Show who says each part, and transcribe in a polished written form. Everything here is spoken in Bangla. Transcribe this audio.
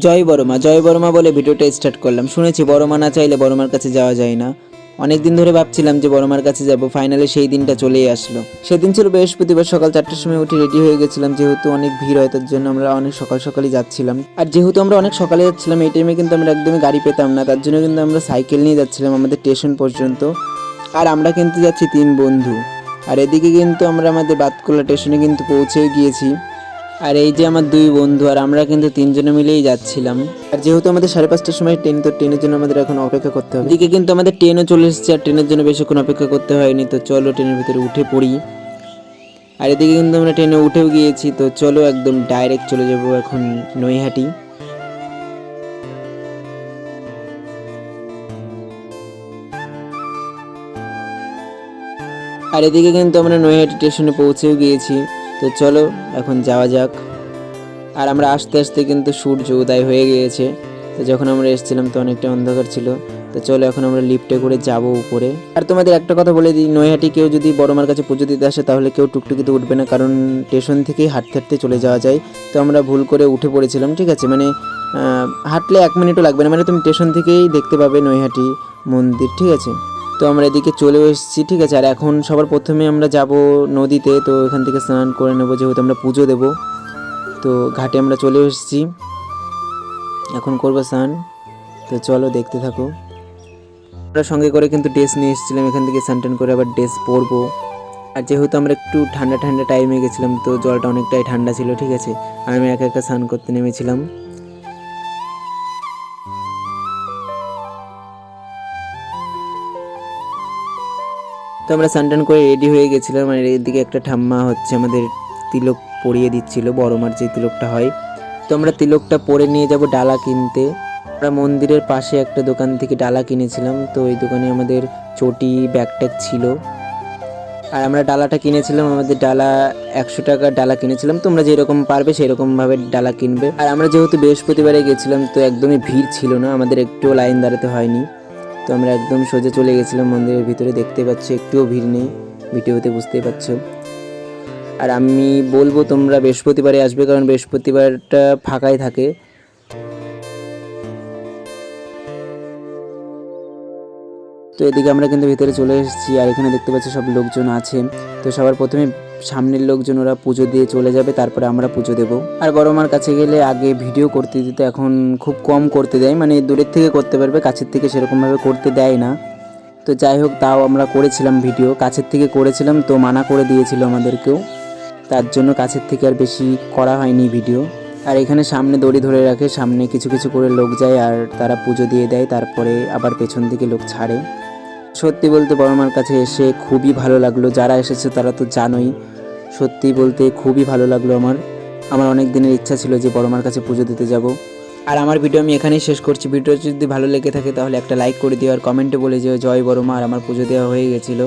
Speaker 1: জয় বড়মা বলে ভিডিওটা স্টার্ট করলাম। শুনেছি বড়মা না চাইলে বড়মার কাছে যাওয়া যায় না। অনেক দিন ধরে ভাবছিলাম যে বড়মার কাছে যাব, ফাইনালি সেই দিনটা চলেই আসলো। সেদিন ছিল বৃহস্পতিবার, সকাল 4টার সময় উঠে রেডি হয়ে গেছিলাম, যেহেতু অনেক ভিড় হয় তার জন্য আমরা অনেক সকাল সকালই যাচ্ছিলাম। আর যেহেতু আমরা অনেক সকালে যাচ্ছিলাম, এই টাইমে কিন্তু আমরা একদমই গাড়ি পেতাম না, তার জন্য কিন্তু আমরা সাইকেল নিয়ে যাচ্ছিলাম আমাদের স্টেশন পর্যন্ত। আর আমরা কিন্তু যাচ্ছি 3 বন্ধু। আর এদিকে কিন্তু আমরা আমাদের বাতকুলা স্টেশনে কিন্তু পৌঁছে গিয়েছি। আর এই যে আমার 2 বন্ধু, আর আমরা কিন্তু 3 জনে মিলেই যাচ্ছিলাম। আর যেহেতু আমাদের 5:30টার সময় ট্রেন, তো ট্রেনের জন্য আমাদের এখন অপেক্ষা করতে হবে। এদিকে কিন্তু আমাদের ট্রেনও চলে এসেছে, আর ট্রেনের জন্য বেশিক্ষণ অপেক্ষা করতে হয়নি। তো চলো ট্রেনের ভিতরে উঠে পড়ি। আর এদিকে কিন্তু আমরা ট্রেনে উঠেও গিয়েছি। তো চলো একদম ডাইরেক্ট চলে যাব এখন নৈহাটি। আর এদিকে কিন্তু আমরা নৈহাটি স্টেশনে পৌঁছেও গিয়েছি। তো চলো এখন যাওয়া যাক। আর আমরা আস্তে আস্তে কিন্তু সূর্য উদয় হয়ে গিয়েছে। তো যখন আমরা এসেছিলাম তো অনেকটা অন্ধকার ছিল। তো চলো এখন আমরা লিফটে করে যাব উপরে। আর তোমাদের একটা কথা বলে দিই, নৈহাটি কেউ যদি বড়মার কাছে পুজো দিতে আসে তাহলে কেউ টুকটুকিতে উঠবে না, কারণ স্টেশন থেকেই হাঁটতে হাঁটতে চলে যাওয়া যায়। তো আমরা ভুল করে উঠে পড়েছিলাম, ঠিক আছে, মানে হাঁটলে 1 মিনিটও লাগবে না, মানে তুমি স্টেশন থেকেই দেখতে পাবে নৈহাটি মন্দির, ঠিক আছে। তো আমরা এদিকে চলে এসেছি, ঠিক আছে। আর এখন সবার প্রথমে আমরা যাব নদীতে। তো এখান থেকে স্নান করে নেবো, যেহেতু আমরা পুজো দেবো। তো ঘাটে আমরা চলে এসেছি, এখন করবো স্নান। তো চলো দেখতে থাকো। আমরা সঙ্গে করে কিন্তু ড্রেস নিয়ে এসেছিলাম, এখান থেকে স্নান টান করে আবার ড্রেস পরবো। আর যেহেতু আমরা একটু ঠান্ডা ঠান্ডা টাইমে গেছিলাম, তো জলটা অনেকটাই ঠান্ডা ছিল, ঠিক আছে। আর আমি একা একা স্নান করতে নেমেছিলাম। তো আমরা স্নান টান করে রেডি হয়ে গেছিলাম। আর এদিকে একটা ঠাম্মা হচ্ছে আমাদের তিলক পরিয়ে দিচ্ছিল, বড়মার যে তিলকটা হয়। তো আমরা তিলকটা পরে নিয়ে যাব ডালা কিনতে। আমরা মন্দিরের পাশে একটা দোকান থেকে ডালা কিনেছিলাম। তো ওই দোকানে আমাদের চটি ব্যাগ ট্যাগ ছিল। আর আমরা ডালাটা কিনেছিলাম, আমাদের ডালা 100 টাকার ডালা কিনেছিলাম। তোমরা যেরকম পারবে সেরকমভাবে ডালা কিনবে। আর আমরা যেহেতু বৃহস্পতিবারে গেছিলাম, তো একদমই ভিড় ছিল না, আমাদের একটুও লাইন দাঁড়াতে হয়নি। তো আমরা একদম সোজা চলে গেছিলাম মন্দিরের ভিতরে। দেখতে পাচ্ছ একটুও ভিড় নেই, ভিডিওতে বুঝতেই পারছো। আর আমি বলবো তোমরা বৃহস্পতিবারে আসবে, কারণ বৃহস্পতিবারটা ফাঁকাই থাকে। তো এদিকে আমরা কিন্তু ভিতরে চলে এসেছি। আর এখানে দেখতে পাচ্ছি সব লোকজন আছে। তো সবার প্রথমে সামনের লোকজন ওরা পুজো দিয়ে চলে যাবে, তারপরে আমরা পুজো দেব। আর বড়মার কাছে গেলে আগে ভিডিও করতে দিতে, এখন খুব কম করতে দেয়, মানে দূরের থেকে করতে পারবে, কাছের থেকে সেরকমভাবে করতে দেয় না। তো যাই হোক, তাও আমরা করেছিলাম ভিডিও, কাছের থেকে করেছিলাম, তো মানা করে দিয়েছিল আমাদেরকেও, তার জন্য কাছের থেকে আর বেশি করা হয়নি ভিডিও। আর এখানে সামনে দড়ি ধরে রাখে, সামনে কিছু কিছু করে লোক যায় আর তারা পুজো দিয়ে দেয়, তারপরে আবার পেছন দিকে লোক ছাড়ে। সত্যি বলতে বড়মার কাছে এসে খুবই ভালো লাগলো, যারা এসেছে তারা তো জানোই। সত্যি বলতে খুবই ভালো লাগলো আমার। আমার অনেক দিনের ইচ্ছা ছিল যে বড়মার কাছে পুজো দিতে যাব। আর আমার ভিডিও আমি এখানেই শেষ করছি। ভিডিও যদি ভালো লেগে থাকে তাহলে একটা লাইক করে দিও, আর কমেন্টে বলে যেও জয় বড়মা। আর আমার পুজো দেওয়া হয়ে গেছিলো।